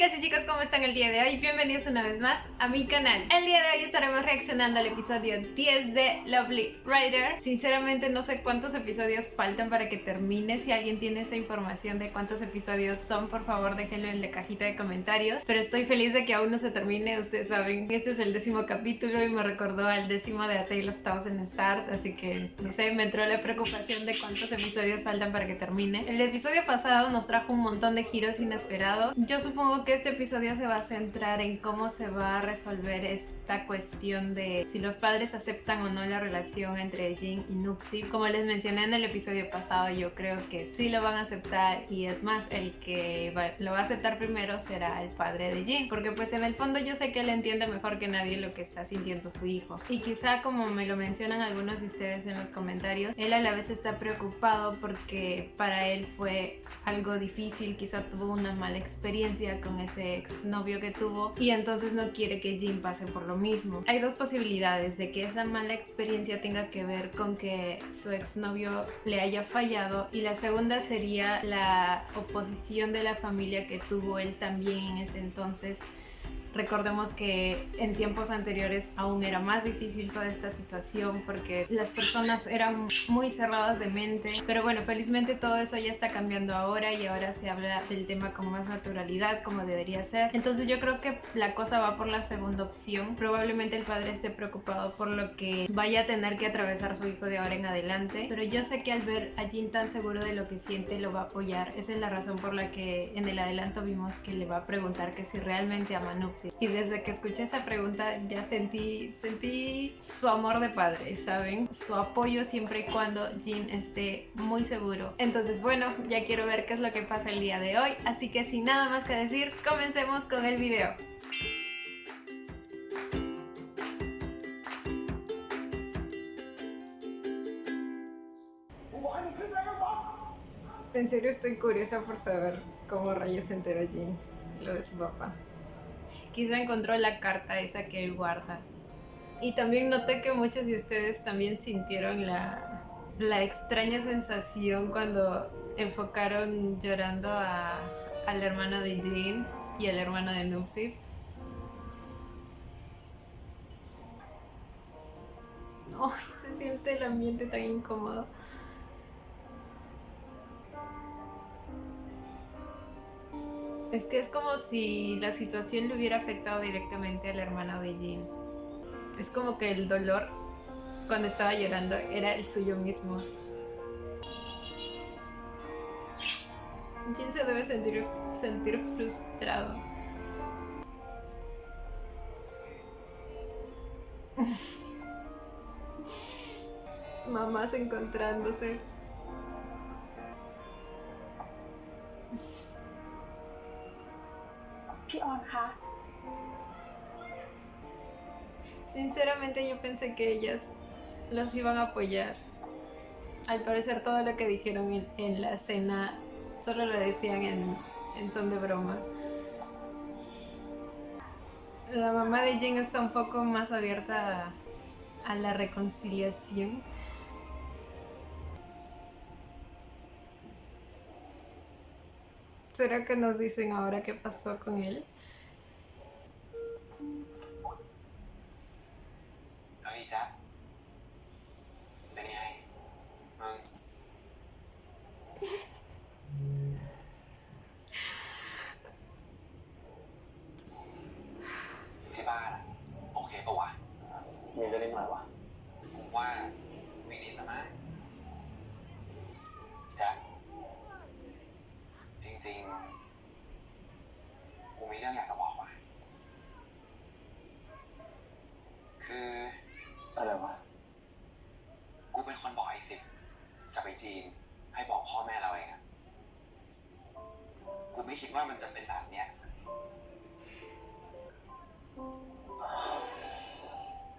Chicas y chicos, ¿cómo están el día de hoy? Bienvenidos una vez más a mi canal. El día de hoy estaremos reaccionando al episodio 10 de Lovely Writer. Sinceramente no sé cuántos episodios faltan para que termine. Si alguien tiene esa información de cuántos episodios son, por favor déjenlo en la cajita de comentarios. Pero estoy feliz de que aún no se termine. Ustedes saben, este es el 10º capítulo y me recordó al 10º de A Tale of Thousand Stars. Así que, no sé, me entró la preocupación de cuántos episodios faltan para que termine. El episodio pasado nos trajo un montón de giros inesperados. Yo supongo que este episodio se va a centrar en cómo se va a resolver esta cuestión de si los padres aceptan o no la relación entre Jin y Nuxi. Como les mencioné en el episodio pasado, yo creo que sí lo van a aceptar, y es más, el que lo va a aceptar primero será el padre de Jin, porque pues en el fondo yo sé que él entiende mejor que nadie lo que está sintiendo su hijo. Y quizá, como me lo mencionan algunos de ustedes en los comentarios, él a la vez está preocupado porque para él fue algo difícil, quizá tuvo una mala experiencia con ese exnovio que tuvo y entonces no quiere que Jin pase por lo mismo. Hay dos posibilidades de que esa mala experiencia tenga que ver con que su exnovio le haya fallado, y la segunda sería la oposición de la familia que tuvo él también en ese entonces. Recordemos que en tiempos anteriores aún era más difícil toda esta situación porque las personas eran muy cerradas de mente, pero bueno, felizmente todo eso ya está cambiando ahora y ahora se habla del tema con más naturalidad, como debería ser. Entonces yo creo que la cosa va por la segunda opción. Probablemente el padre esté preocupado por lo que vaya a tener que atravesar su hijo de ahora en adelante, pero yo sé que al ver a Jin tan seguro de lo que siente lo va a apoyar. Esa es la razón por la que en el adelanto vimos que le va a preguntar que si realmente ama a Nuxi. Y desde que escuché esa pregunta ya sentí su amor de padre, ¿saben? Su apoyo siempre y cuando Jin esté muy seguro. Entonces bueno, ya quiero ver qué es lo que pasa el día de hoy, así que sin nada más que decir, comencemos con el video. En serio estoy curiosa por saber cómo rayos se enteró Jin lo de su papá. Quizá encontró la carta esa que él guarda. Y también noté que muchos de ustedes también sintieron la extraña sensación cuando enfocaron llorando al hermano de Jin y al hermano de Nuxi. ¡Ay! Se siente el ambiente tan incómodo. Es que es como si la situación le hubiera afectado directamente al hermano de Jin. Es como que el dolor cuando estaba llorando era el suyo mismo. Jin se debe sentir frustrado. Mamás encontrándose. Sinceramente yo pensé que ellas los iban a apoyar. Al parecer todo lo que dijeron en la cena solo lo decían en son de broma. La mamá de Jin está un poco más abierta a la reconciliación. ¿Será que nos dicen ahora qué pasó con él? Oye, Jack, venía ahí. ที่บ้านอะโอเคปะวะมีก็นิดหน่อยวะผมว่าไม่นิดนะมั้งแจ็คจริงๆกูมีเรื่องอยากจะบอกว่ะคืออะไรวะกูเป็นคนบอกไอ้สิบกับไอ้จีนให้บอกพ่อแม่เราเองอะกูไม่คิดว่ามันจะเป็นแบบเนี้ย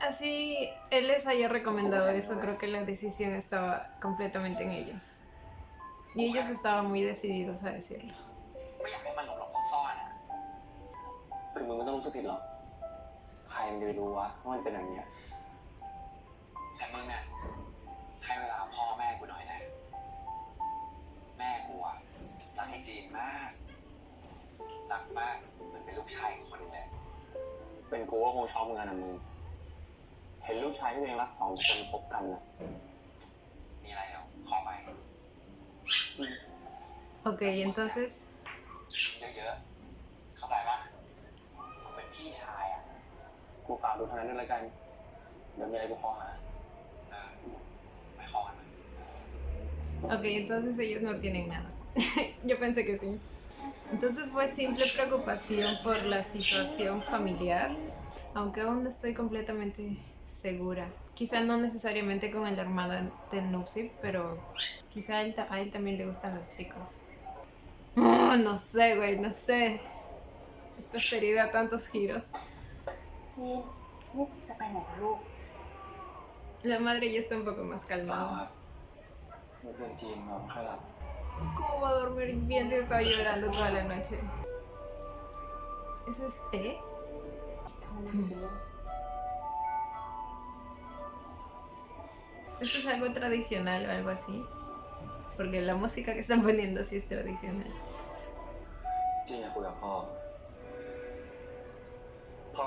Así él les haya recomendado eso, creo que la decisión estaba completamente en ellos. Y ellos estaban muy decididos a decirlo. ไม่อยากให้มันหลบซ่อนๆอะคือมึงไม่ต้องรู้สึกผิดหรอกใครมันจะไปรู้วะว่ามันเป็นอย่างเนี้ยแต่มึงอะให้เวลาพ่อแม่กูหน่อยนะแม่กูอะรักไอ้จีนมากรักมากเหมือน กชายอีกคนเลยเป็นกูก็คงชอบมึงนะมึงเห็นลูกชายที่ตัวเองรักสองคนพบกันนะมีอะไรเดี๋ยวขอไป Ok, entonces เยอะๆเข้าใจปะเป็นพี่ชายอ่ะกูฝากดูทางนั้นด้วยแล้วกันเดี๋ยวมีอะไรกูขอหาไม่ขอกันมึง Ok, entonces ellos no tienen nada. Yo pensé que sí. Entonces fue simple preocupación por la situación familiar, aunque aún no estoy completamente segura. Quizá no necesariamente con el hermano de Nupsi, pero quizá a él también le gustan los chicos. Oh, no sé, güey, no sé. Esta serie da tantos giros. จีนนี่จะไปไหนลูก La madre ya está un poco más เปล่า calmada. ครับไม่เป็นจีนนอนไม่ค่อยหลับ ¿Cómo va a dormir bien si estaba llorando toda la noche? ¿Eso es té? ทำไมไม่รู้ ¿Esto es algo tradicional o algo así? Porque la música que están poniendo sí es tradicional. จีนอยากคุยกับพ่อ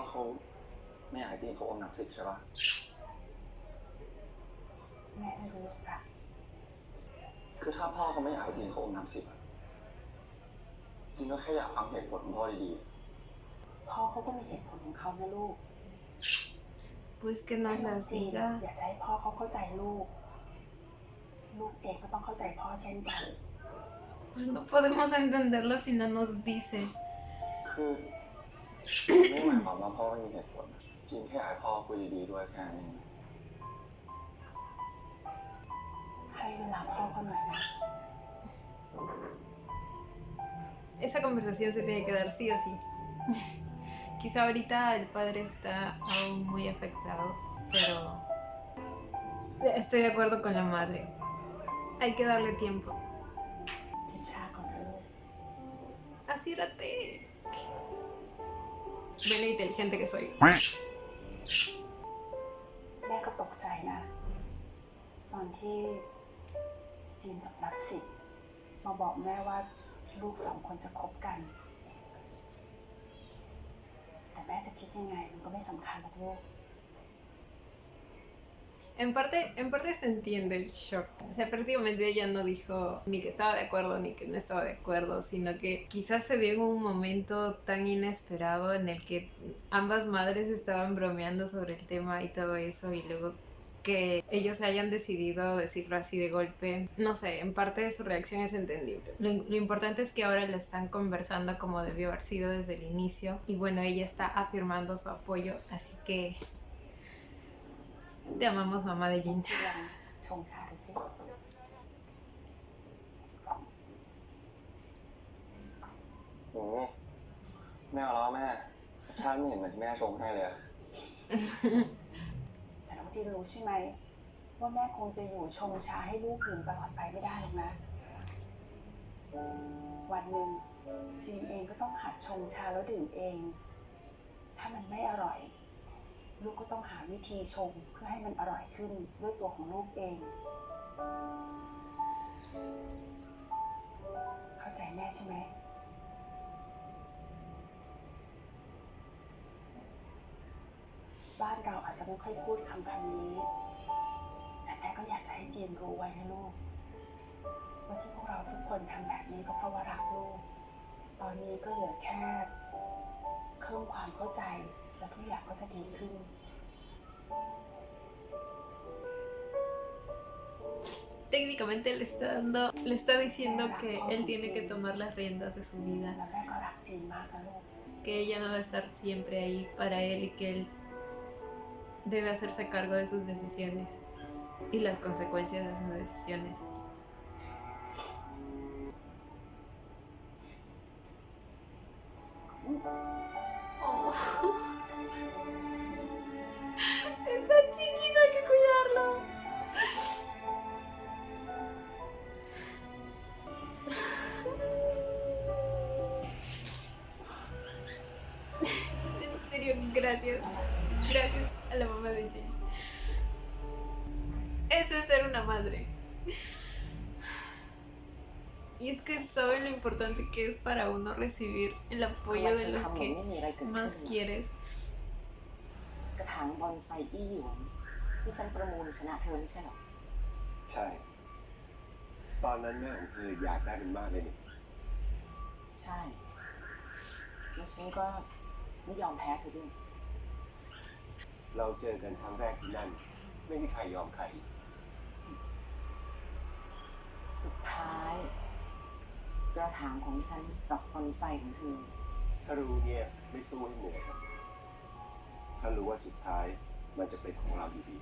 เขาไม่อยากให้จีนเขาอมน้ำสิบใช่ปะ แม่ไม่รู้ค่ะ คือถ้าพ่อเขาไม่อยากให้จีนเขาอมน้ำสิบอะจีนก็แค่อยากฟังเหตุผลของพ่อดี พ่อเขาก็มีเหตุผลของเขานะลูก Pues que nos น้ las จีน diga. อย่าจะให้พ่อเขาเข้าใจลูก ลูกเองก็ต้องเข้าใจพ่อเช่นกัน Pues no podemos entenderlo si no nos dice. ๆคือไม่หมายความว่าพ่อไม่มีเหตุผลนะจีนแค่อยากให้พ่อคุยดีๆด้วยแค่นั้นเอง ให้เวลาพ่อเขาหน่อยนะ Esa conversación se tiene que dar sí o sí. Quizá ahorita el padre está aún muy afectado, pero estoy de acuerdo con la madre. Hay que darle tiempo. กินชาก่อนนะลูก Asírate. Ve lo inteligente que soy. แม่ก็ตกใจนะ ตอนที่จีนกับนับสิทธิ์มาบอกแม่ว่าลูกสองคนจะคบกัน แต่แม่จะคิดยังไงมันก็ไม่สำคัญหรอกลูก En parte se entiende el shock. O sea, prácticamente ella no dijo ni que estaba de acuerdo ni que no estaba de acuerdo, sino que quizás se dio en un momento tan inesperado en el que ambas madres estaban bromeando sobre el tema y todo eso, y luego que ellos hayan decidido decirlo así de golpe. No sé, en parte su reacción es entendible. Lo importante es que ahora la están conversando como debió haber sido desde el inicio. Y bueno, ella está afirmando su apoyo, así que te amamos, mamá de Jin. ที่ลองชงชาดูสิ ไม่เอาแล้วแม่ชาติไม่เห็นเหมือนที่แม่ชงให้เลยอะ แต่น้องจีนรู้ใช่ไหมว่าแม่คงจะอยู่ชงชาให้ลูกดื่มตลอดไปไม่ได้หรอกนะ วันหนึ่งจีนเองก็ต้องหัดชงชาแล้วดื่มเอง ถ้ามันไม่อร่อย ลูกก็ต้องหาวิธีชงเพื่อให้มันอร่อยขึ้นด้วยตัวของลูกเอง เข้าใจแม่ใช่ไหม บ้านเราอาจจะไม่ค่อยพูดคำนี้ แต่แม่ก็อยากจะให้จีนรู้ไว้นะลูก ว่าที่พวกเราทุกคนทำแบบนี้ก็เพราะว่ารักลูก ตอนนี้ก็เหลือแค่เพิ่มความเข้าใจและทุกอย่างก็จะดีขึ้น Técnicamente le está diciendo que él tiene que tomar las riendas de su vida, และแม่ก็รักจีนมากนะลูก que ella no va a estar siempre ahí para él y que él debe hacerse cargo de sus decisiones y las consecuencias de sus decisiones. Oh. Está chiquito, hay que cuidarlo. En serio, gracias. Gracias a la mamá de Jin. Eso es ser una madre. Y es que saben lo importante que es para uno recibir el apoyo de los ทำเหมือน que ไม่มีอะไรเกิดขึ้น más quieres. กระถางบอนไซอี้หยวนที่ฉันประมูลชนะเธอไม่ใช่หรอ ใช่ ตอนนั้นแม่ของเธออยากได้มันมากเลยนี่ ใช่แล้วฉันก็ไม่ยอมแพ้เธอด้วย เราเจอกันครั้งแรกที่นั่น ไม่มีใครยอมใคร สุดท้าย กระถางของฉันกับบอนไซของเธอ ถ้ารู้เนี่ยไม่สู้ให้เหนื่อยครับถ้ารู้ว่าสุดท้ายมันจะเป็นของเราอยู่ดี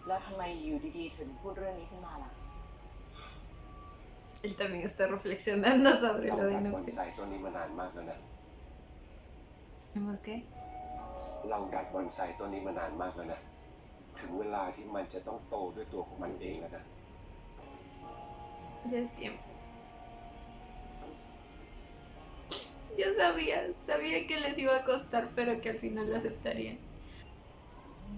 แล้วทำไมอยู่ดีๆถึงพูดเรื่องนี้ขึ้นมาล่ะ Él también está reflexionando sobre เรา lo de ดัดบอนไซ Nupsi. ต้นนี้มานานมากแล้วนะ ¿Hemos qué? เราดัดบอนไซต้นนี้มานานมากแล้วนะ ถึงเวลาที่มันจะต้องโตด้วยตัวของมันเองแล้วนะ Ya es tiempo. Yo sabía que les iba a costar, pero que al final lo aceptarían.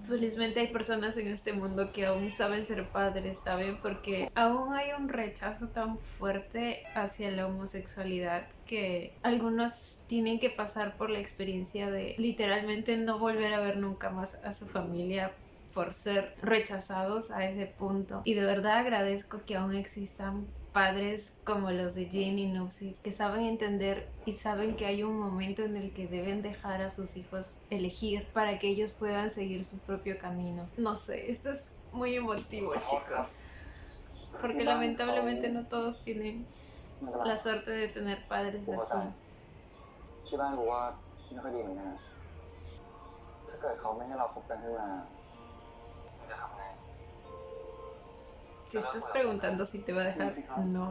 Felizmente hay personas en este mundo que aún saben ser padres, ¿saben? Porque aún hay un rechazo tan fuerte hacia la homosexualidad que algunos tienen que pasar por la experiencia de literalmente no volver a ver nunca más a su familia por ser rechazados a ese punto. Y de verdad agradezco que aún existan padres como los de Jin y Nupsi que saben entender y saben que hay un momento en el que deben dejar a sus hijos elegir para que ellos puedan seguir su propio camino. No sé, esto es muy emotivo, chicos, porque lamentablemente no todos tienen la suerte de tener padres así. ที่บ้านรู้ว่าไม่ค่อยดีเหมือนกันนะถ้าเกิดเขาไม่ให้เราคบกันขึ้นมาจะทำไง Si estás preguntando si te va a dejar, no,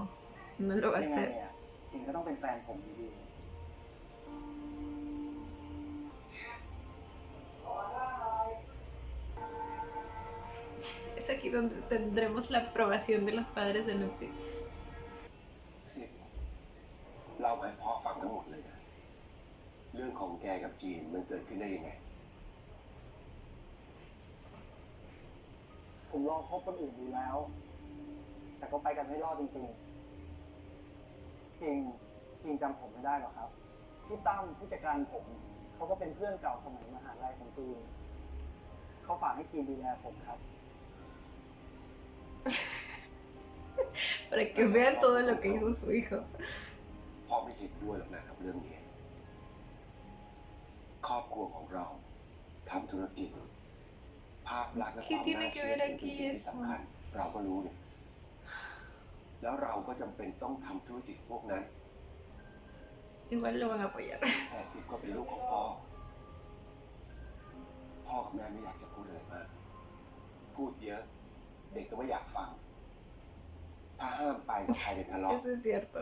no lo va a ยังไง hacer. เนี่ยจริงก็ต้องเป็นแฟนผมอยู่ดี Es aquí donde tendremos la aprobación de los padres de Nupsi. สิเราให้พ่อฟังทั้งหมดเลยนะ เรื่องของแกกับจีนมันเกิดขึ้นได้ยังไง ผมลองคบคนอื่นดูแล้ว แต่ก็ไปกันไม่รอดจริงๆ จริงจำผมไม่ได้หรอกครับ ที่ตั้มผู้จัดการผมเขาก็เป็นเพื่อนเก่าสมัยมหาลัยของจีนเขาฝากให้จีนดูแลผมครับ Para que vean todo lo que hizo su hijo. พ่อไม่เห็นด้วยหรอกนะครับเรื่องนี้ ครอบครัวของเราทำธุรกิจ ภาพลักษณ์และความน่าเชื่อถือเป็นสิ่งที่สำคัญ เราก็รู้เนี่ยแล้วเราก็จำเป็นต้องทำธุรกิจพวกนั้น Igual lo van a apoyar. แต่สิบก็เป็นลูกของพ่อ พ่อกับแม่ไม่อยากจะพูดอะไรมาก พูดเยอะ เด็กก็ไม่อยากฟัง ถ้าห้ามไปก็ใครเป็นทะเลาะ Eso es cierto.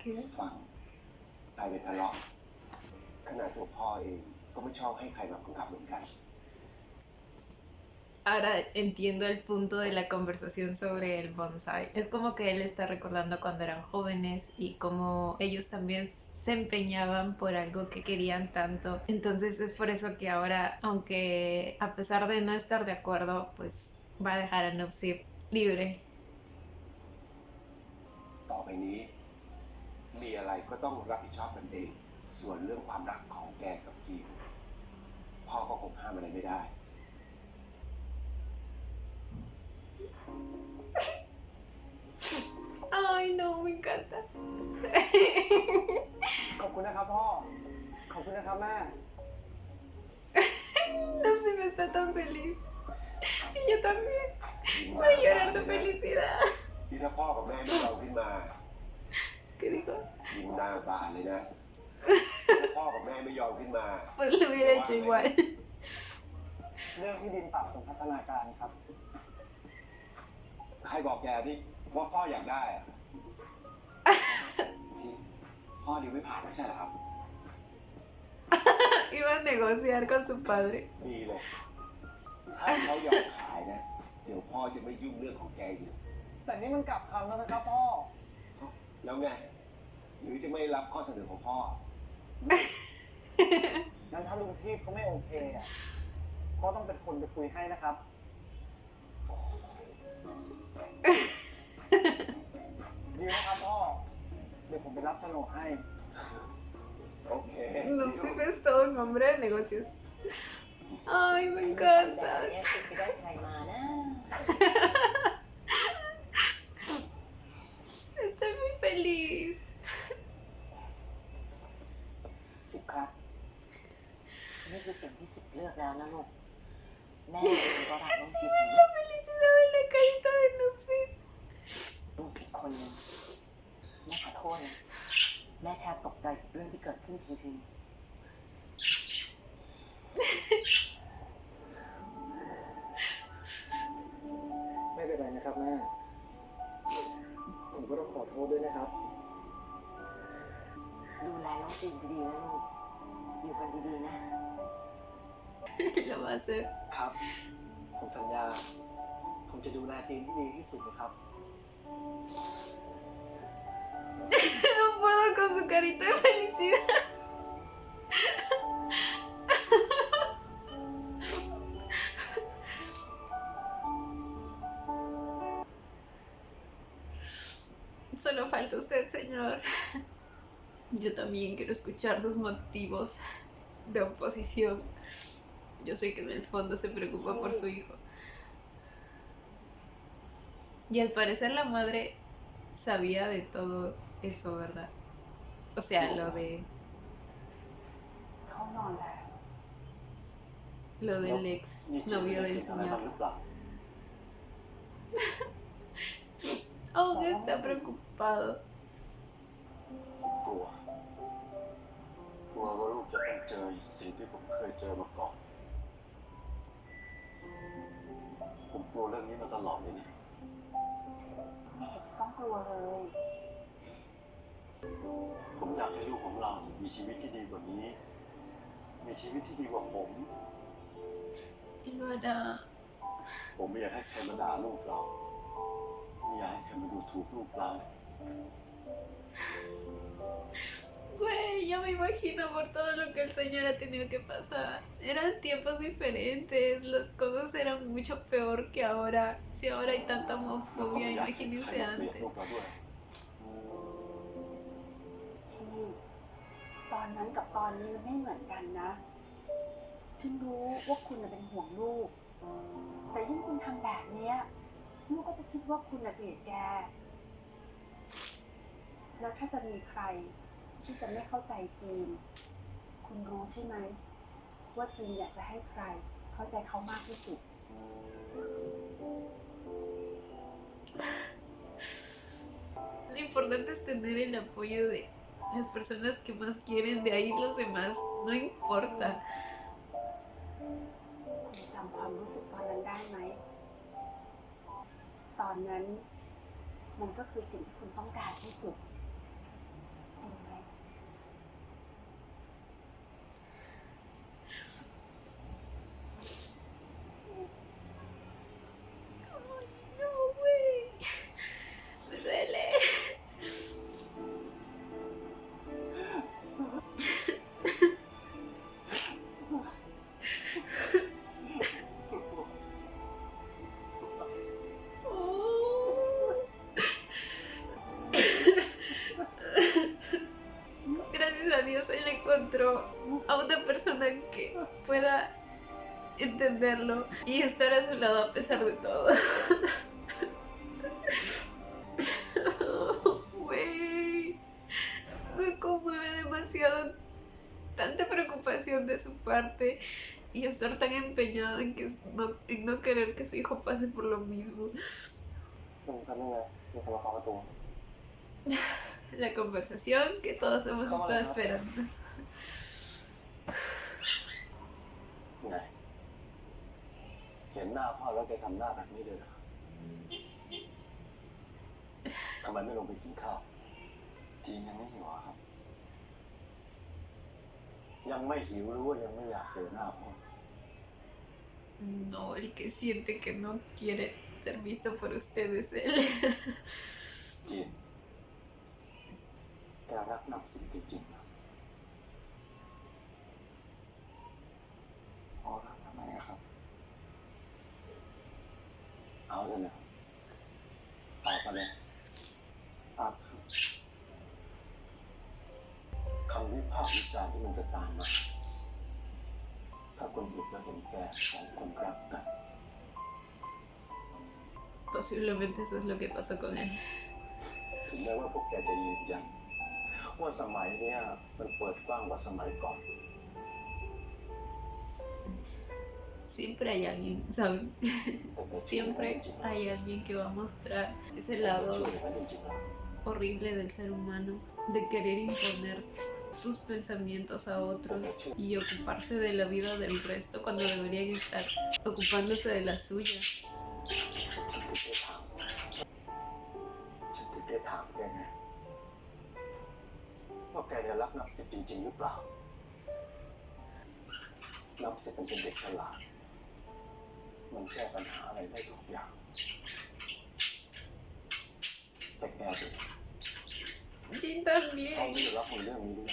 ¿Qué? ฟังกลายเป็นทะเลาะขนาดตัวพ่อเองก็ไม่ชอบให้ใครมาบังคับเหมือนกัน Ahora entiendo el punto de la conversación sobre el bonsai. Es como que él está recordando cuando eran jóvenes y como ellos también se empeñaban por algo que querían tanto. Entonces es por eso que ahora, aunque a pesar de no estar de acuerdo, pues va a dejar a Nupsi libre. ต่อไปนี้ มีอะไรก็ต้องรับผิดชอบกันเอง ส่วนเรื่องความรักของแกกับจีนพ่อก็คงห้ามอะไรไม่ได้ Ay, no, me encanta. ขอบคุณนะครับพ่อ ขอบคุณนะครับแม่ Nupsi me está tan feliz. Y yo también. Voy a llorar de felicidad. ที่ถ้าพ่อกับแม่ไม่ยอมขึ้นมา ¿Qué dijo? ยิ้มหน้าบานเลยนะถ้าพ่อกับแม่ไม่ยอมขึ้นมา Pues lo hubiera hecho igual. เรื่องที่ดินปรับตรงพัฒนาการครับ ใครบอกแกนี่ว่าพ่ออยากได้อะจริงพ่อดีไม่ผ่านไม่ใช่เหรอครับ Iba a negociar con su padre. ดีเลย ถ้าเขายอมขายนะ เดี๋ยวพ่อจะไม่ยุ่งเรื่องของแกอยู่ แต่นี่มันกลับคำแล้วนะครับพ่อ แล้วไง หรือจะไม่รับข้อเสนอของพ่อ งั้นถ้าลุงทีพเขาไม่โอเคอ่ะพ่อต้องเป็นคนไปคุยให้นะครับ พ ดีนะครับพ่อ เดี๋ยวผมไปรับโฉนดให้ โอเค Nupsip es todo un hombre de negocios. Ay, me แบบ encanta. เนี้ยคุณไปได้ใครมานะ Estoy muy feliz. สิบครับ นี่คือสิ่งที่สิบเลือกแล้วนะลูก แม่เองก็รักน้อง Sí จิ๊บ ve la felicidad en la carita de Nupsip. ลูกอีกคนนึงแม่ขอโทษนะ แม่แทบตกใจกับเรื่องที่เกิดขึ้นจริง ไม่เป็นไรนะครับแม่ ผมก็ต้องขอโทษด้วยนะครับ ๆ ดูแลน้องจีนดีๆนะลูก อยู่กันดีๆนะ Lo va a hacer. ครับ ผมสัญญา ผมจะดูแลจีนที่ดีที่สุดนะครับ No puedo con su carita de felicidad. Solo falta usted, señor. Yo también quiero escuchar sus motivos de oposición. Yo sé que en el fondo se preocupa por su hijo. Y al parecer la madre sabía de todo eso, ¿verdad? O sea, lo de เขานอนแล้ว lo del ex นี่จีน novio ได้ del กินอะไรบ้าง señor. หรือเปล่า Oh, que está preocupado. กลัว กลัวว่าลูกจะต้องเจอสิ่งที่ผมเคยเจอมาก่อน ผมกลัวเรื่องนี้มาตลอดเลยนะ ไม่เห็นจะต้องกลัวเลย ผมอยากให้ลูกของเรามีชีวิตที่ดีกว่านี้ มีชีวิตที่ดีกว่าผม Y lo hará. ผมไม่อยากให้ใครมาด่าลูกเรา ไม่อยากให้ใครมาดูถูกลูกเรา Güey, yo me imagino por todo lo que el señor ha tenido que pasar. Eran tiempos diferentes, las cosas eran mucho peor que ahora. Si ahora hay tanta แล้วก็ homofobia, ไม่อยากให้ใคร imagínense มาเกลียดลูก antes. เราด้วย ที่ตอนนั้นกับตอนนี้มันไม่เหมือนกันนะ ฉันรู้ว่าคุณน่ะเป็นห่วงลูก แต่ยิ่งคุณทำแบบเนี้ยลูกก็จะคิดว่าคุณน่ะเกลียดแก แล้วถ้าจะมีใครที่จะไม่เข้าใจจีน คุณรู้ใช่ไหม ว่าจีนอยากจะให้ใครเข้าใจเขามากที่สุด Lo importante es tener el apoyo de las personas que más quieren, de ahí los demás, no importa. คุณจำความรู้สึกตอนนั้นได้ไหม ตอนนั้นมันก็คือสิ่งที่คุณต้องการที่สุด จริงไหม Ay, no, güey. Me duele. Oh. Gracias a Dios él encontró a una persona que pueda entenderlo y estar a su lado a pesar de todo. Güey, me conmueve demasiado tanta preocupación de su parte y estar tan empeñado en no querer que su hijo pase por lo mismo. คุณทำยังไงมีคนมาเคาะประตู La conversación que todos hemos ¿Cómo estado le haces? esperando. ไง เห็นหน้าพ่อแล้วแกทำหน้าแบบนี้เลยเหรอทำไมไม่ลงไปกินข้าว จีนยังไม่หิวอะครับ ยังไม่หิวหรือว่ายังไม่อยากเจอหน้าพ่อ No, el que siente que no quiere ser visto por ustedes, él. จีน แกรักหนักสิ่งจริงๆนะ พ่อครับทำไมอะครับ เอาเถอะนะตอบมาเลยตาม วิจารณ์ที่มันจะตามมาถ้าคนหยุดและเห็นแก่สองคนรักกัน Posiblemente eso es lo que pasó con él. ถึงแม้ว่าพวกแกจะยืนยันว่าสมัยเนี้ยมันเปิดกว้างกว่าสมัยก่อน Siempre hay alguien, ¿saben? Siempre hay alguien que va a mostrar ese lado horrible del ser humano, de querer imponer tus pensamientos a otros y ocuparse de la vida del resto cuando deberían estar ocupándose de la suya. ฉันถึงได้ถามแกไงว่าแกเนี่ยรักนับสิบจริงๆหรือเปล่านับสิบมันเป็นเด็กฉลาดมันแก้ปัญหาอะไรได้ทุกอย่างแต่แกสิ Jin เขา también. ไม่ได้รับในเรื่องนี้ด้วย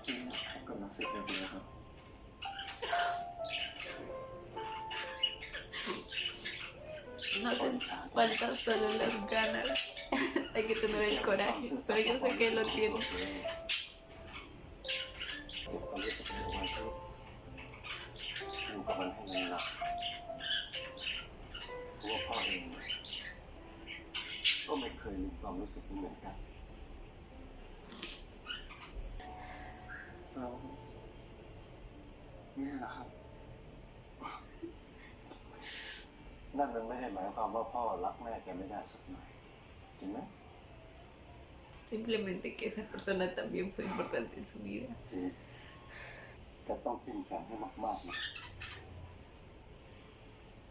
จริงให้กับนับสิบจริงๆนะครับ No hacen falta solo las ganas, hay que tener el coraje, pero yo sé que lo tiene. เก็บความรู้สึกนี้ไว้เถอะอยู่กับมันให้นานๆเพราะว่าพ่อเองก็ไม่เคยมีความรู้สึกนี้เหมือนกันเราเนี่ยนะครับ นั่นมันไม่ได้หมายความว่าพ่อรักแม่แกไม่ได้สักหน่อยจริงไหม Simplemente que esa persona también fue importante en su vida. จริงแกต้องเข้มแข็งให้มากๆนะ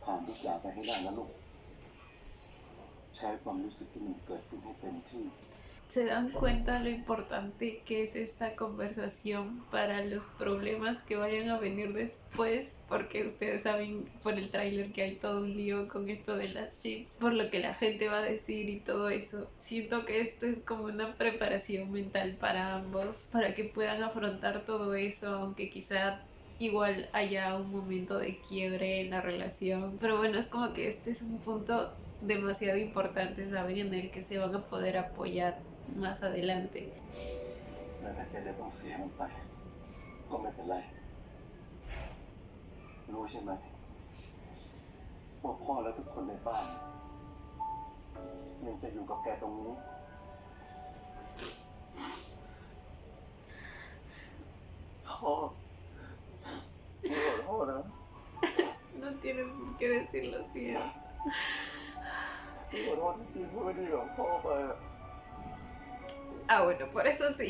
ผ่านทุกอย่างไปให้ได้นะลูกใช้ความรู้สึกที่มันเกิดขึ้นให้เต็มที่ ¿Se dan cuenta lo importante que es esta conversación para los problemas que vayan a venir después? Porque ustedes saben por el tráiler que hay todo un lío con esto de las chips, por lo que la gente va a decir y todo eso. Siento que esto es como una preparación mental para ambos, para que puedan afrontar todo eso, aunque quizá igual haya un momento de quiebre en la relación. Pero bueno, es como que este es un punto demasiado importante, ¿saben? En el que se van a poder apoyar más adelante. แล้วถ้าแกจะต้องเสียมันไปก็ไม่เป็นไรรู้ใช่ไหมว่าพ่อและทุกคนในบ้านยังจะอยู่กับแกตรงนี้พ่อพี่ขอโทษนะ No tienes por qué decirlo así. พี่ขอโทษจริงๆที่ไม่ได้บอกพ่อไปอะ Ah, bueno, por eso sí.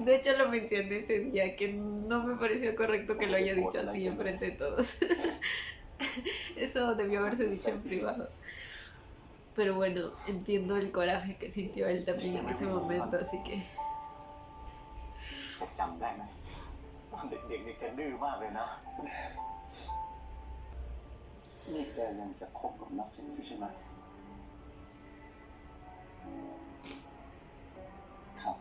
De hecho lo mencioné ese día, que no me pareció correcto que lo haya dicho así enfrente de todos. Eso debió haberse dicho en privado. Pero bueno, entiendo el coraje que sintió él también en ese momento, así que... แกจำได้ไหมตอนเด็กๆนี่แกดื้อมากเลยนะนี่แกยังจะคบกับนักสิทธิ์อยู่ใช่ไหมครับ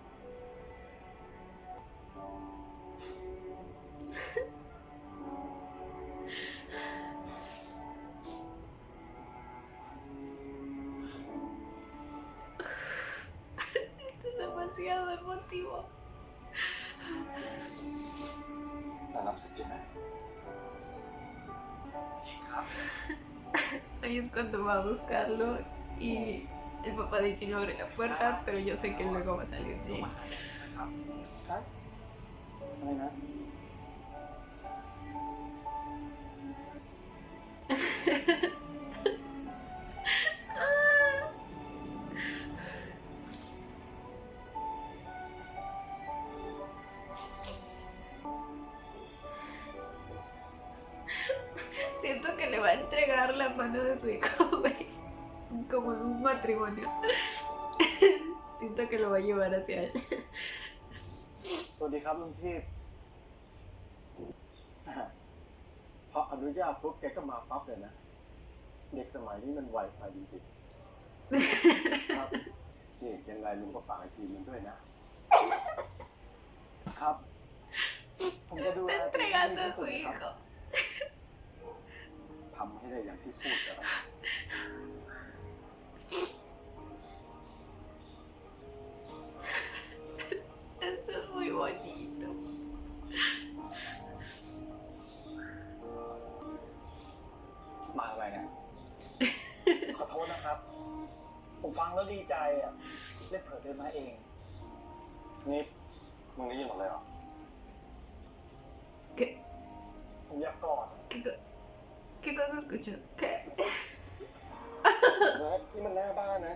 Esto es demasiado emotivo. แต่นักสิทธิ์ใช่ไหม Ahí es cuando va a buscarlo y el papá de Jin abre la puerta, pero yo sé que luego va a salir Jin. ครับอะไรนะ Siento que le va a entregar la mano de su hijo, güey. Como en un matrimonio. Siento que lo va a llevar hacia él. สวัสดีครับลุงพี่พออนุญาตปุ๊บแกก็มาปั๊บเลยนะ เด็กสมัยนี้มันไวไฟจริงๆครับนี่ยังไงลุงก็ฝากไอทีมันด้วยนะ ครับ ผมจะดูแล Está entregando a su hijo. ทำให้ได้อย่างที่พูดนะครับ ผมฟังแล้วดีใจอ่ะเลยเผลอเดินมาเอง นี่มึงได้ยินหมดเลยเหรอ ¿Qué, ผมอยากกอด qué cosa escucho? ¿Qué? นี่มันหน้าบ้านนะ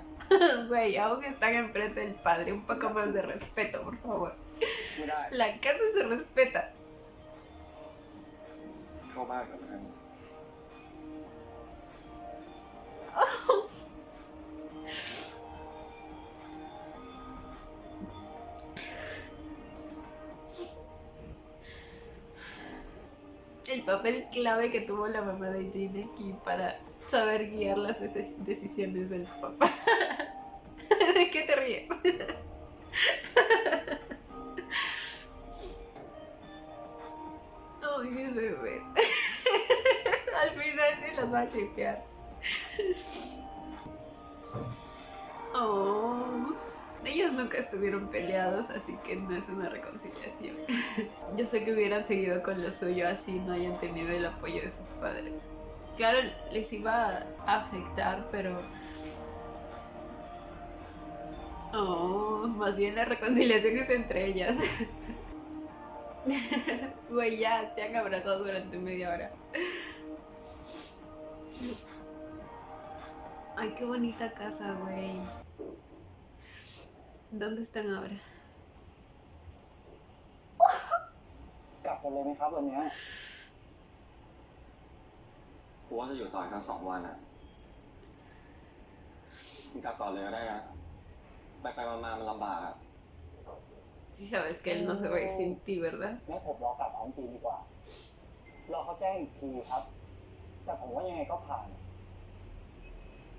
Güey, aún están enfrente del padre. Un poco más de respeto, por favor. ไม่ได้ La casa se respeta. เข้าบ้านกับมัน El papel clave que tuvo la mamá de Jin aquí para saber guiar las decisiones del papá. ¿De qué te ríes? Ay, mis bebés. Al final sí los va a shipear. Oh. Ellos nunca estuvieron peleados, así que no es una reconciliación. Yo sé que hubieran seguido con lo suyo así no hayan tenido el apoyo de sus padres. Claro, les iba a afectar, pero... Oh, más bien la reconciliación es entre ellas. Güey, ya se han abrazado durante media hora. Ay, qué bonita casa, güey. ¿Dónde están ahora? กลับกันเลยไหมครับวันเนี้ย กูว่าจะอยู่ต่ออีกทั้ง2 วันอ่ะมึงกลับก่อนเลยก็ได้นะ ไปมามันลำบากอ่ะ Sí sabes que él no se va a ir sin ti, ¿verdad? งั้นผมรอกลับพร้อมจีนดีกว่า รอเขาแจ้งอีกทีครับ แต่ผมว่ายังไงก็ผ่าน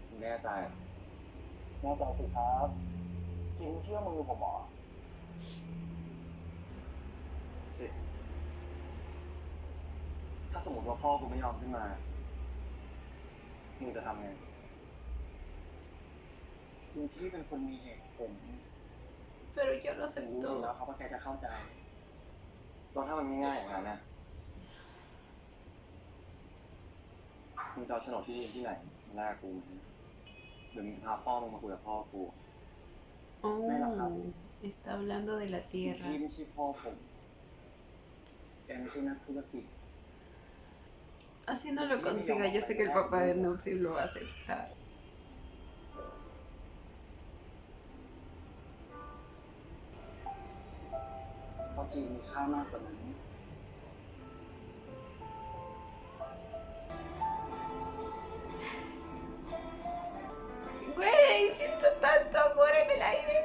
มึงแน่ใจ แน่ใจสิครับจีนไม่เชื่อมือผมเหรอ สิถ้าสมมติว่าพ่อกูไม่ยอมขึ้นมามึงจะทำไง ดูที่เป็นคนมีเหตุผล Pero yo lo ผมรู้อยู่ acepto. แล้วครับว่าแกจะเข้าใจ แล้วถ้ามันไม่ง่ายอย่างนั้นนะมึงจะเอาโฉนดที่ดินที่ไหนมาแลกกูไหมหรือมึงจะพาพ่อมึงมาคุยกับพ่อกู Oh, está hablando de la ที่ tierra. ไม่ใช่พ่อผม แกไม่ใช่นักธุรกิจ Así no lo consiga, yo sé que el papá de Nuxi lo va a aceptar. เขาจีนมีค่ามากกว่านั้น Güey, siento tanto amor en el aire.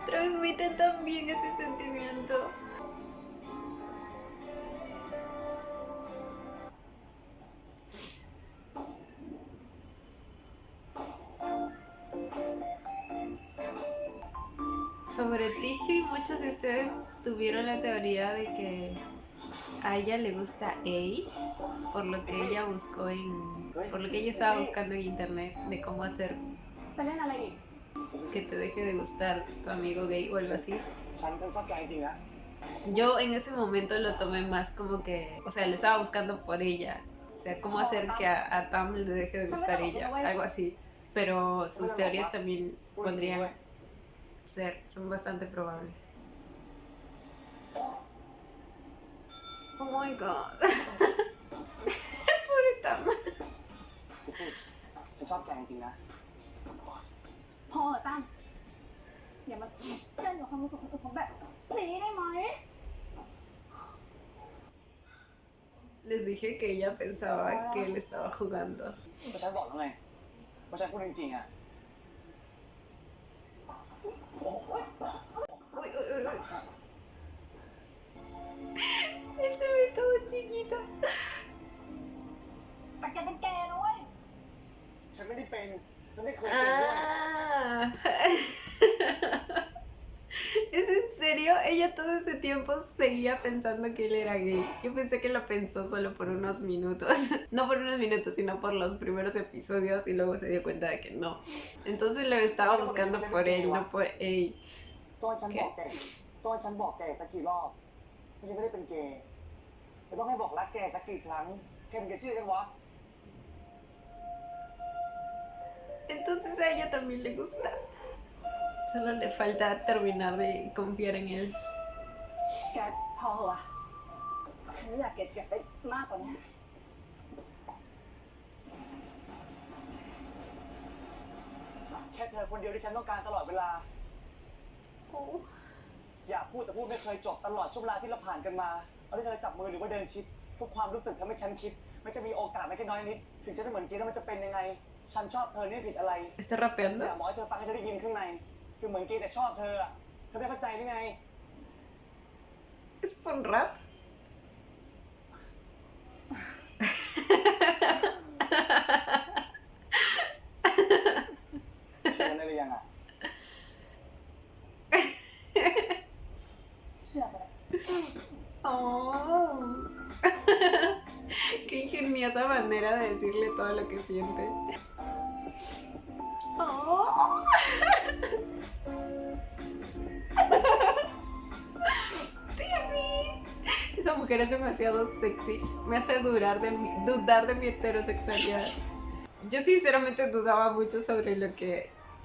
Transmite tan bien ese sentimiento. Sobre Tiji, muchos de ustedes tuvieron la teoría de que a ella le gusta Ei, por lo que ella buscó por lo que ella estaba buscando en internet de cómo hacer จะเล่นอะไรอีก que te deje de gustar tu amigo gay o algo así. ฉันชอบใจจริงนะ Yo en ese momento lo tomé más como que, o sea, lo estaba buscando por ella. O sea, cómo hacer que a Tam le deje de gustar ella, algo así. Pero sus teorías también podrían ser, son bastante probables. Oh my god. Pobre Tam. ฉันชอบแกจริงๆนะ พอตั้มอย่ามาเล่นกับความรู้สึกของผมแบบนี้ได้ไหม Les dije que ella pensaba que él estaba jugando. ก็ฉันบอกแล้วไงว่าฉันพูดจริงๆอ่ะ Uy, uy, uy, uy. Él se ve todo chiquito. แต่แกเป็นแกนะเว้ย ฉันไม่ได้เป็นฉันไม่เคยเป็นด้วย Ah. ¿Es en serio? Ella todo este tiempo seguía pensando que él era gay. Yo pensé que lo pensó solo por unos minutos. No por unos minutos, sino por los primeros episodios y luego se dio cuenta de que no. Entonces lo estaba buscando por él, no por Ei. ต้องให้ฉันบอกแกต้องให้ฉันบอกแกสักกี่รอบว่าฉันไม่ได้เป็นเกย์แต่ต้องให้บอกรักแกสักกี่ครั้งแกถึงจะเชื่อกันวะ Entonces a ella también le gusta. Solo le falta terminar de confiar en él. แกพอเหรอฉันไม่อยากเก็บไปมากกว่านี้ แค่เธอคนเดียวที่ฉันต้องการตลอดเวลา โอ้ อยากพูดแต่พูดไม่เคยจบตลอดช่วงเวลาที่เราผ่านกันมาเอาที่เธอจับมือหรือว่าเดินชิดทุกความรู้สึกทำให้ฉันคิดมันจะมีโอกาสไม่แค่น้อยนิดถึงจะไม่เหมือนเกย์แล้วมันจะเป็นยังไง ฉันชอบเธอนี่ผิดอะไร está อ rapeando. ยากบอกให้เธอฟังให้เธอได้ยินข้างในคือเหมือนเกย์แต่ชอบเธออะเธอไม่เข้าใจหรือไง Es por un rap. เชื่อได้หรือยังอ่ะ เชื่อไปเลย Oh. Qué ingeniosa manera de decirle todo lo que siente. Oh. Timmy. Esa mujer es demasiado sexy. Me hace dudar de mi heterosexualidad. Yo sinceramente dudaba mucho sobre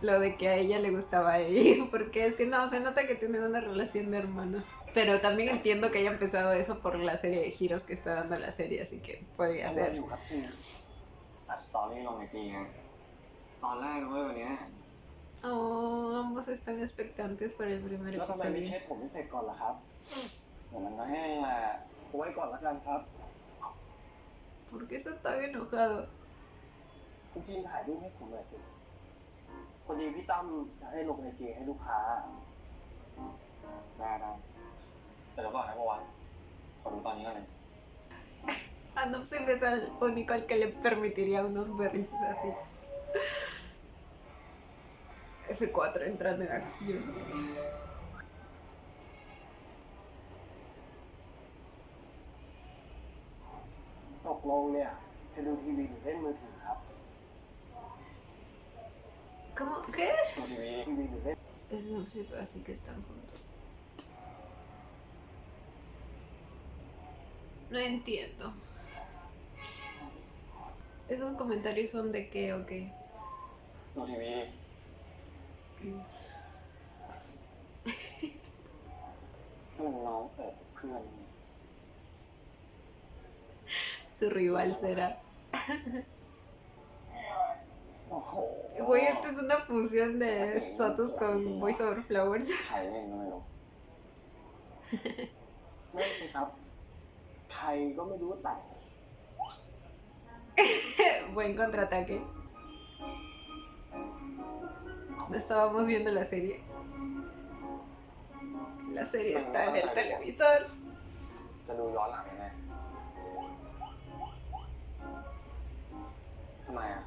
lo de que a ella le gustaba a ella, porque es que no, se nota que tienen una relación de hermanos. Pero también entiendo que haya empezado eso por la serie de giros que está dando la serie, así que podría อ ser. ยู่ครับพี่อัดสตอรี่ลงไอจีไงตอนแรกเลยวันเนี้ย Oh, ambos están expectantes por el primer แล้วทำไมไม่ episodio. เช็ดผมให้เสร็จก่อนล่ะครับเดี๋ยวมันก็แห้งแหละไว้ก่อนละกันครับ ¿Por qué está tan enojado? คุณจีนถ่ายรูปให้ผมหน่อยสิพอดีพี่ตั้มจะให้ลงไอจีให้ลูกค้าได้แต่เดี๋ยวก่อนนะประวันขอดูตอนนี้ก่อนเลย Anub se es el único al que le permitiría unos berrinches así. F4 entrando en acción. ตกลงเนี่ยจะดูทีวีหรือเล่นมือถือครับ ¿Cómo? ¿Qué? ดูทีวีหรือเล่น Es no sé, así que están juntos. No entiendo. ¿Esos comentarios son de qué o qué? ดูทีวีถ้ามันน้องเปิดเพื่อน Su rival será. โอ้โห Güey, esto es una fusión de Sotos con Voice Over Flowers. ใครเล่นก็ไม่รู้ไม่ใช่ครับใครก็ไม่รู้แต่ Buen contraataque. No estábamos viendo la serie. La serie está en el televisor. จะดูย้อนหลังยังไงทำไมอ่ะ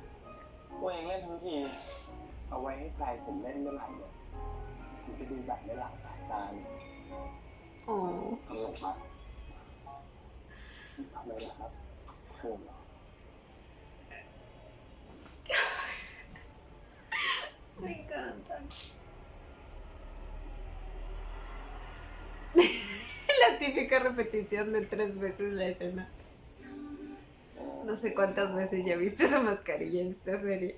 ตัวเองเล่นทั้งที เอาไว้ให้ใครผมเล่นเมื่อไหร่เนี่ยผมจะดูแบบไม่หลังสายตา Oh. ตลกมากทำไมล่ะครับเพิ่มเหรอ Me encanta. La típica repetición de 3 veces la escena. No sé cuántas veces ya he visto esa mascarilla en esta serie.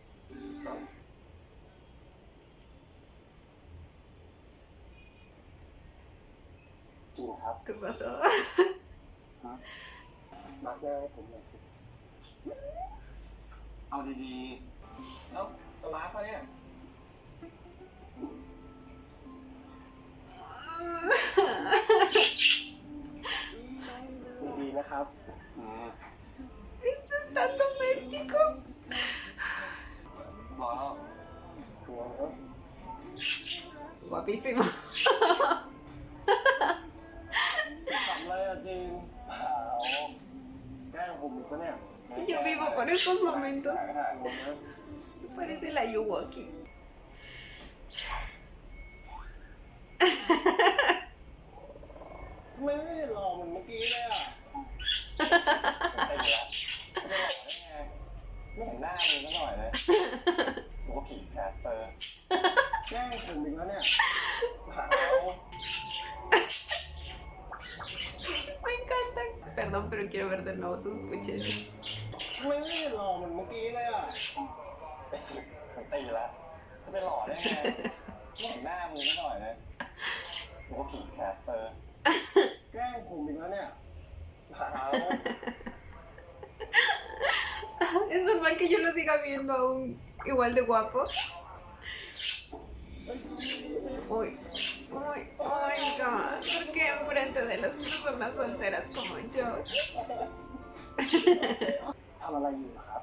จริงครับ ¿Qué pasó? มาร์คหน้าให้ผมหน่อยสิเอาดีๆแล้วจะมาร์คซะเนี่ย ดีๆนะครับ¿Esto es tan doméstico? บอกแล้วคือว่า Guapísimo. ทำอะไรอะจริงเปล่าแกล้งผมอีกปะเนี่ย Yo vivo por estos momentos. ถ่ายผมนะ Parece la Yuwoki. ทำไมไม่หล่อเหมือนเมื่อกี้เลยอ่ะไอ้เหี้ยจะไปหล่อได้ไงไม่เห็นหน้าเลยสักหน่อยเลยผมก็ผีแคสเตอร์แกล้งผมอีกแล้วเนี่ยเปล่า Me encantan. Perdón, pero quiero ver de nuevo sus pucheros. ทำไมไม่หล่อเหมือนเมื่อกี้เลยอ่ะไอ้สิไอ้ย จะไปหล่อได้ไงไม่เห็นหน้ามึงก็หน่อยเลยมึงก็ผีแคสเปอร์ แกล้งผมอีกแล้วเนี่ย Es normal que yo lo siga viendo aún igual de guapo. Uy, uy, oh my god. ¿Por qué enfrente de las personas solteras como yo? ทำอะไรอยู่นะครับ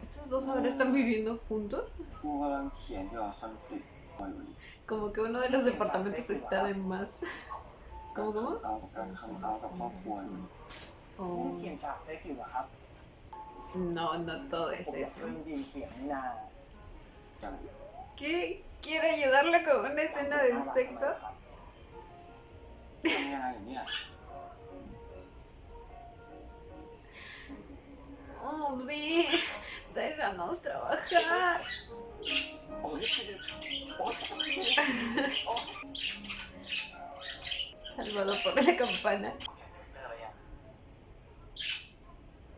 ¿Estos dos ahora están viviendo juntos? กูกำลังเขียนเกี่ยวกับคอนฟ lict อยู่ Como que uno de los departamentos está de más. ¿Cómo, cómo? เอาการคำเอากับครอบครัวอยู่ Oh, เขียนฉากเซ็กอยู่เหรอครับ no, no todo ผม es อยาก eso. เพิ่งยินเขียนนี่นา จัง ¿Qué? ¿Quiere ayudarle con una escena de sexo? ทำงานอย่างเนี้ย Oh, sí. Déjanos trabajar. โอ้ยโอ๊ย Salvado por la campana.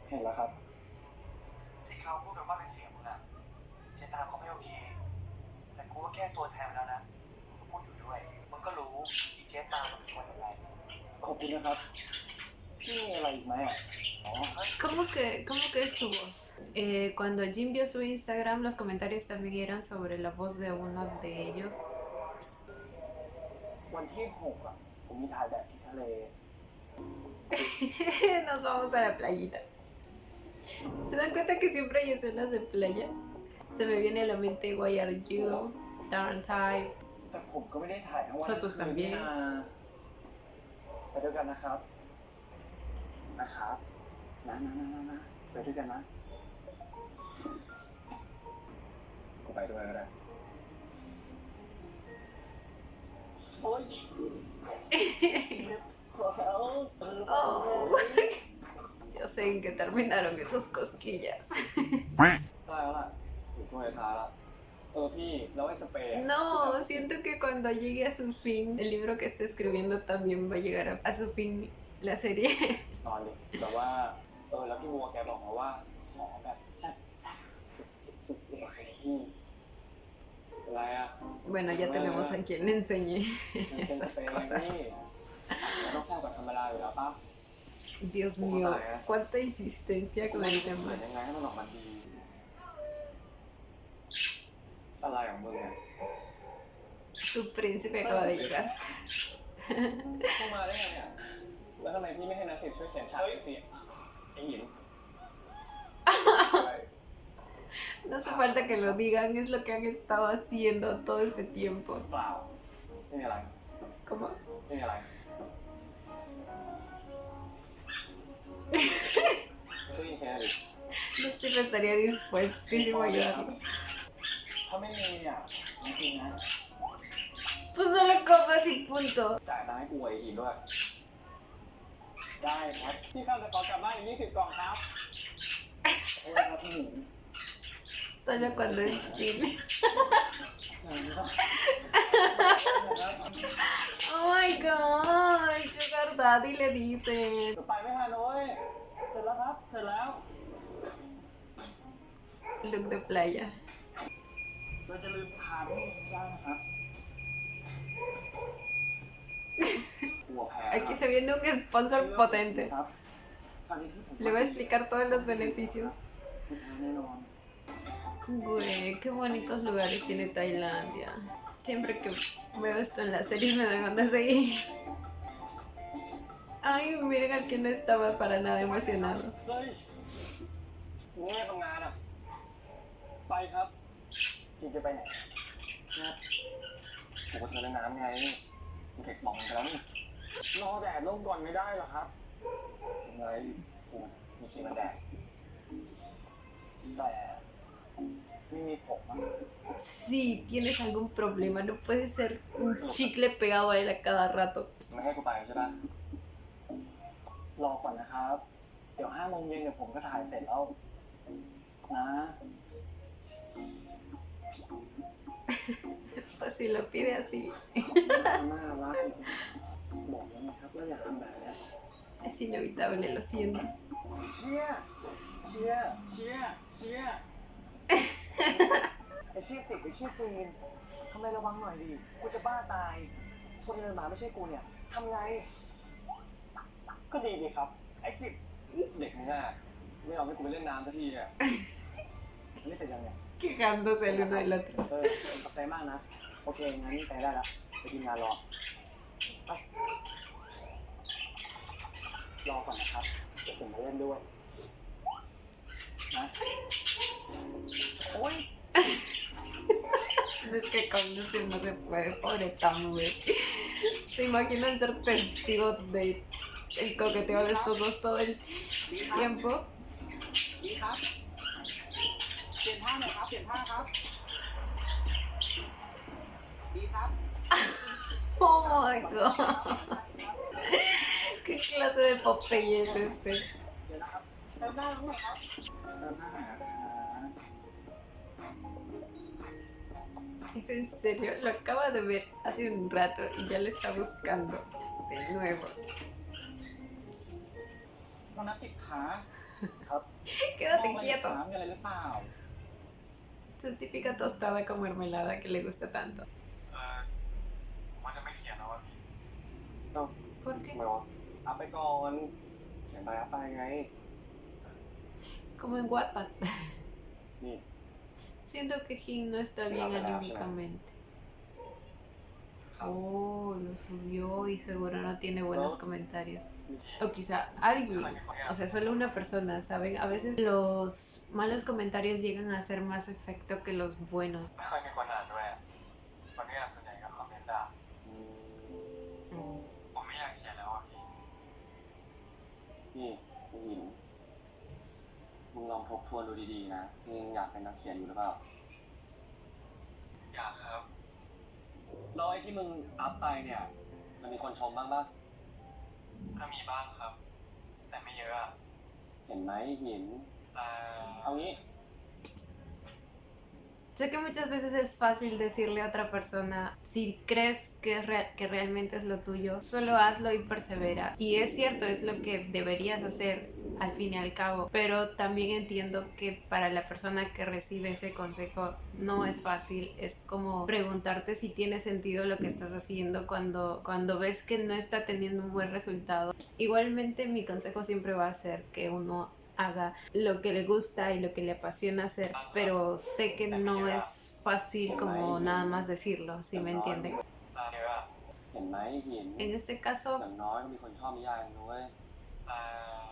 เห็นแล้วครับ ที่เขาพูดกันว่าเป็นเสียงมึงอะเจตนาเขาไม่โอเค แต่กูก็แก้ตัวแทนแล้วนะมึงพูดอยู่ด้วย มึงก็รู้อีเจตามันเป็นคนยังไง ขอบคุณนะครับ พี่มีอะไรอีกไหมอ่ะ อ๋อ ¿Cómo que es su voz? Cuando Jin vio su Instagram, los comentarios también eran sobre la voz de uno de ellos. วันที่6อ่ะ ผมมีถ่ายแบบที่ทะเล Nos vamos a la playita. ¿Se dan cuenta que siempre hay escenas de playa? Se me viene a la mente Why Are You, Darn Type. แต่ผมก็ไม่ได้ถ่ายทั้งวัน Sotus ทั้งคืน también นี่นาไปด้วยกันนะครับ นะครับ นะไปด้วยกันนะ กูไปด้วยก็ได้ โอ๊ยขอแล้ว Oh. Yo sé en qué terminaron esas cosquillas. ได้แล้วล่ะอยู่ช่วยทาละพี่แล้วไอ้สเปรย์อะ No, siento que cuando llegue a su fin, el libro que está escribiendo también va a llegar a su fin la serie. นอนดิแต่ว่าแล้วพี่บัวแกบอกมาว่าขอแบบแซ่บสุดเลยพี่อะไรอ่ะ Bueno, ya tenemos a quien le enseñe มันเป็นส esas เปรย์ cosas. นี่มันต้องแซ่บกว่าธรรมดาอยู่แล้วป่ะ Dios mío, cuánta insistencia con el เหมื tema. อนยังไงให้มันออกมาดีอะไรของมึงเนี่ย Su príncipe acaba de llegar. เข้ามาได้ไงเนี่ยแล้วทำไมพี่ไม่ให้นักสืบช่วยเขียนฉากสิไอ้หิน No hace falta que lo digan, es lo que han estado haciendo todo este tiempo. เปล่าไม่มีอะไร ¿Cómo? ไม่มีอะไรช่วยยิงแค่ดิ Luxif estaría dispuestísimo a ayudarnos. ถ้าไม่มีอ่ะไม่กินนะ Pues solo comas y punto. จ่ายตังค์ให้กูไอ้หินด้วย ได้ครับพี่ข้าวจะขอกลับบ้านอีก20 กล่องครับโอ้ยครับพี่หมู Solo cuando es chill. Oh my god, Sugar Daddy le dicen. ไปไม่ทันเลยเสร็จแล้วครับ เสร็จแล้ว Look de playa. เราจะลืมทานไม่ได้นะครับหัวแพ้ Aquí se viene un sponsor potente. ครับคราวนี้ที่ผม Le voy a explicar todos los beneficios. แน่นอน Güey, qué bonitos lugares tiene Tailandia. Siempre que veo esto en las series me dan ganas de ir. Ay, miren al que no estaba para nada emocionado. เฮ้ยนี่ทำงานอ่ะ ไปครับกินจะไปไหนครับผมก็เธอเล่นน้ำไงมีเด็กสองไปแล้วนี่รอแดดร่มก่อนไม่ได้หรอครับไงผมมีครีมกันแดดแต่ไม่มีผมอ่ะ Si tienes algún problema, no puedes ser un chicle pegado a él a cada rato. ไม่ให้กูไปใช่ปะรอก่อนนะครับ เดี๋ยว5 โมงเย็นเดี๋ยวผมก็ถ่ายเสร็จแล้วนะ Pues si lo pide así. น่ารักบอกแล้วนะครับว่าอย่าทำแบบนี้ Es inevitable, lo siento. เชียร์เชียร์เชียร์เชียร์ไอ้ อ้ชื่อสิบไอ้ชื่อจีนทำไมระวังหน่อยดิกูจะบ้าตายคนเดินมาไม่ใช่กูเนี่ยทำไง ก็ดีดีครับ ไอ้จิบเด็กมึงอ่ะไม่เอาให้กูไปเล่นน้ำสักทีอ่ะอันนี้เสร็จยังเนี่ย Quejándose el uno del otro. ขอบใจมากนะ โอเค งั้นไปได้แล้ว ไปทีมงานรอ ไป รอก่อนนะครับ เดี๋ยวผมมาเล่นด้วย นะ โอ๊ย Es que conducir no se puede, pobre Tamu, güey. ¿Se imaginan ser testigos del coqueteo de estos dos todo el tiempo? ดีครับ เปลี่ยนท่าหน่อยครับ เปลี่ยนท่าครับ ดีครับ Oh my god. ¿Qué clase de Popeye es este? เดี๋ยวนะครับเติมหน้าทั้งหมดครับเติมหน้าหน่อยครับ ¿Es en serio? Lo acaba de ver hace un rato y ya lo está buscando de nuevo. วันนักสิบขาครับ Quédate น้ quieto. ำอะไรหรือเปล่า Su típica tostada con mermelada que le gusta tanto. มันจะไม่เขียนแล้วอะพี่ ¿Por qué? ไม่หรออัพไปก่อน เขียนไปอัพไปไง Como en Wattpad. นี่ Siento que Jin no está bien anímicamente. Oh, lo subió y seguro no tiene buenos comentarios. O quizá alguien, o sea, solo una persona, ¿saben? A veces los malos comentarios llegan a hacer más efecto que los buenos. ไม่ค่อยมีคนอ่านด้วยอะคนที่อ่านส่วนใหญ่ก็คอมเมนต์ด่าผมไม่อยากเขียนแล้วอ่ะพี่ นี่มึงหินมึงลองทบทวนดูดีๆนะมึงอยากเป็นนักเขียนอยู่หรือเปล่า อยากครับ แล้วไอ้ที่มึงอัพไปเนี่ยมันมีคนชมบ้างปะ ก็มีบ้างครับ แต่ไม่เยอะอะ เห็นไหมหิน แต่ เอางี้ Sé que muchas veces es fácil decirle a otra persona, si crees que, que realmente es lo tuyo, solo hazlo y persevera. Y es cierto, es lo que deberías hacer al fin y al cabo. Pero también entiendo que para la persona que recibe ese consejo no es fácil. Es como preguntarte si tiene sentido lo que estás haciendo cuando ves que no está teniendo un buen resultado. Igualmente mi consejo siempre va a ser que uno haga lo que le gusta y lo que le apasiona hacer, pero sé que no es fácil como nada más decirlo, si me entienden. แต่เยอะอะ เห็นไหมหิน En este caso อย่างน้อยก็มีคนชอบนิยายนะเว้ย แต่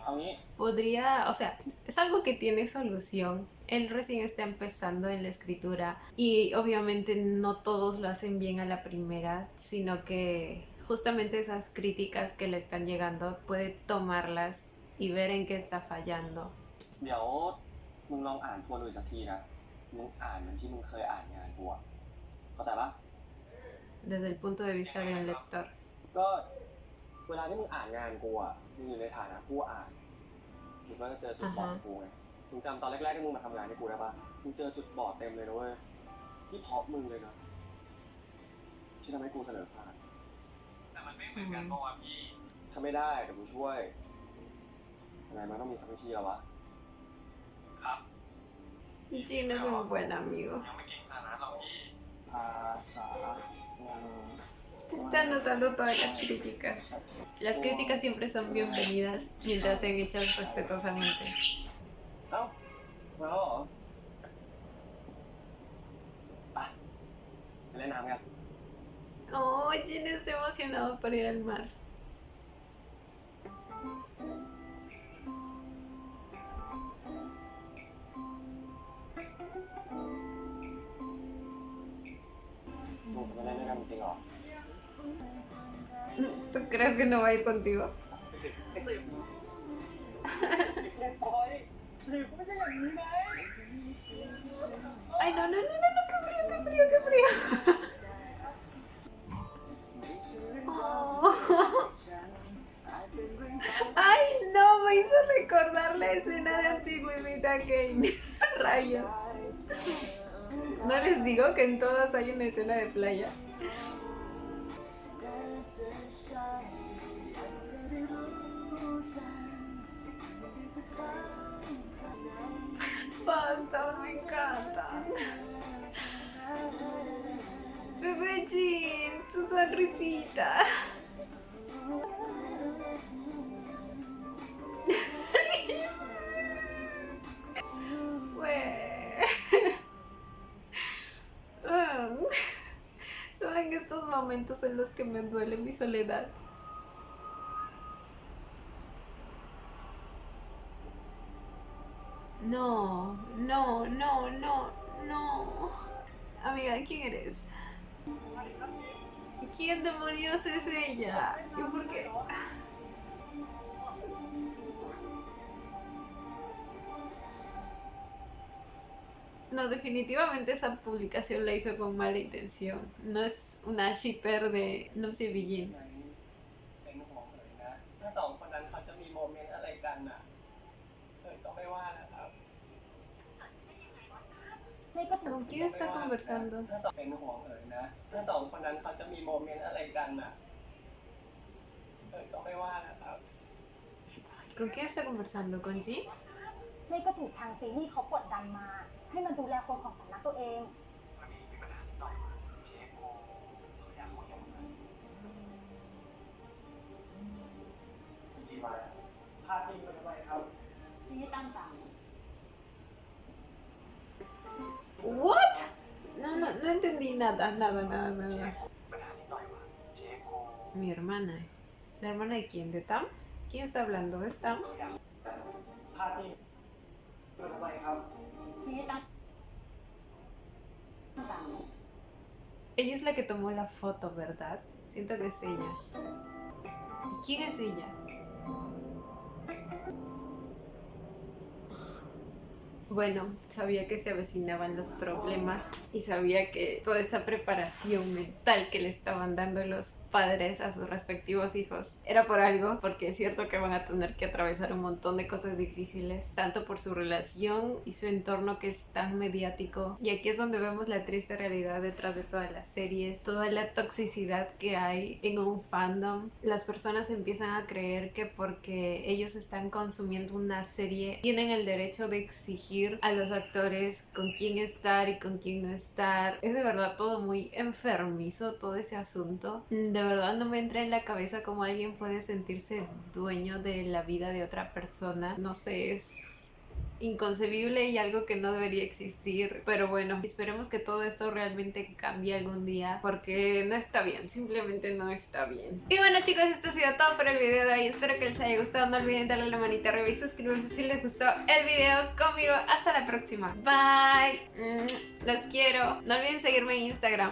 เอางี้ podría, o sea, es algo que tiene solución. Él recién está empezando en la escritura y obviamente no todos lo hacen bien a la primera, sino que justamente esas críticas que le están llegando puede tomarlas y ver en qué está fallando. เดี๋ยวมึงลองอ่านทวนดูอีกสักทีนะมึงอ่านเหมือนที่มึงเคยอ่านงานกูอะเข้าใจปะ Desde el punto de vista de un lector. ก็เวลาที่มึงอ่านงานกูอะมึงอยู่ในฐานะผู้อ่านมึงก็จะเจอจุดบอดของกูไงมึงจำตอนแรกๆที่มึงมาทำงานให้กูได้ปะมึงเจอจุดบอดเต็มเลยนะเว้ยที่เพาะมึงเลยนะที่ทำให้กูเสนอผ่าน แต่มันไม่เหมือนกันเพราะว่าพี่ ถ้าไม่ได้เดี๋ยวกูช่วยยังไงมันต้องมีสักวิธีแล้ววะ ครับ Jin es un buen amigo. ยังไม่เก่งขนาดนั้นหรอกพี่ ภาษา Está anotando todas las críticas. Las críticas siempre son bienvenidas mientras sean hechas respetuosamente. เอ้า มาแล้วเหรอ ไปไปเล่นน้ำกัน Oh, Jin está emocionado por ir al mar. ¿Tú crees que no va a ir contigo? ไอ้สิบปอยสิบไม่ใช่อย่างนี้นะ Ay, no, no, no, no, no, qué frío, qué frío, qué frío. Oh. Ay, no, me hizo recordar la escena de Antigüedad Kane. Rayos. ¿No les digo que en todas hay una escena de playa? Basta, me encantan. risita. Son en estos momentos en los que me duele mi soledad. No, no, no, no, no. Amiga, ¿quién eres? ¿Quién demonios es ella? ¿Y por qué? No, definitivamente esa publicación la hizo con mala intención. No es una shipper de Numsi Bijin. เป็นห่วงเอ๋ยนะถ้าสองคนนั้นเขาจะมีโมเมนต์อะไรกันน่ะเอ๋ยก็ไม่ว่านะครับ ¿Con quién está conversando? ถ้าสองเป็นห่วงเอ๋ยนะถ้าสองคนนั้นเขาจะมีโมเมนต์อะไรกันน่ะเอ๋ยก็ไม่ว่านะครับ ¿Con quién está conversando? ¿Con Ji? เจ๊ก็ถูกทางซีรีส์เขากดดันมา ให้มันดูแลคนของสำนักตัวเอง พอดีมีปัญหานิดหน่อยว่ะเจ๊กูเขาอยากคุยกับมึงจีมาแล้วพาทีมกันทำไมครับ นี่ตั้งใจ ¿What? No, no, no entendí nada, nada, nada, nada. ปัญหานิดหน่อยว่ะเจ๊กู Mi hermana. ¿La hermana de quién? ¿De Tam? ¿Quién está hablando? ¿Es Tam? เขาอยาก พาทีมกันทำไมครับ นี่ตั้งใจ Ella es la que tomó la foto, ¿verdad? Siento que es ella. ¿Y quién es ella? Bueno, sabía que se avecinaban los problemas y sabía que toda esa preparación mental que le estaban dando los padres a sus respectivos hijos era por algo, porque es cierto que van a tener que atravesar un montón de cosas difíciles, tanto por su relación y su entorno que es tan mediático. Y aquí es donde vemos la triste realidad detrás de todas las series, toda la toxicidad que hay en un fandom. Las personas empiezan a creer que porque ellos están consumiendo una serie tienen el derecho de exigir a los actores con quién estar y con quién no estar. Es de verdad todo muy enfermizo, todo ese asunto. De verdad no me entra en la cabeza cómo alguien puede sentirse dueño de la vida de otra persona. No sé, es inconcebible y algo que no debería existir, pero bueno, esperemos que todo esto realmente cambie algún día, porque no está bien, simplemente no está bien. Y bueno chicos, esto ha sido todo por el video de hoy, espero que les haya gustado, no olviden darle la manita arriba y suscribirse si les gustó el video conmigo. Hasta la próxima, bye, los quiero, no olviden seguirme en Instagram.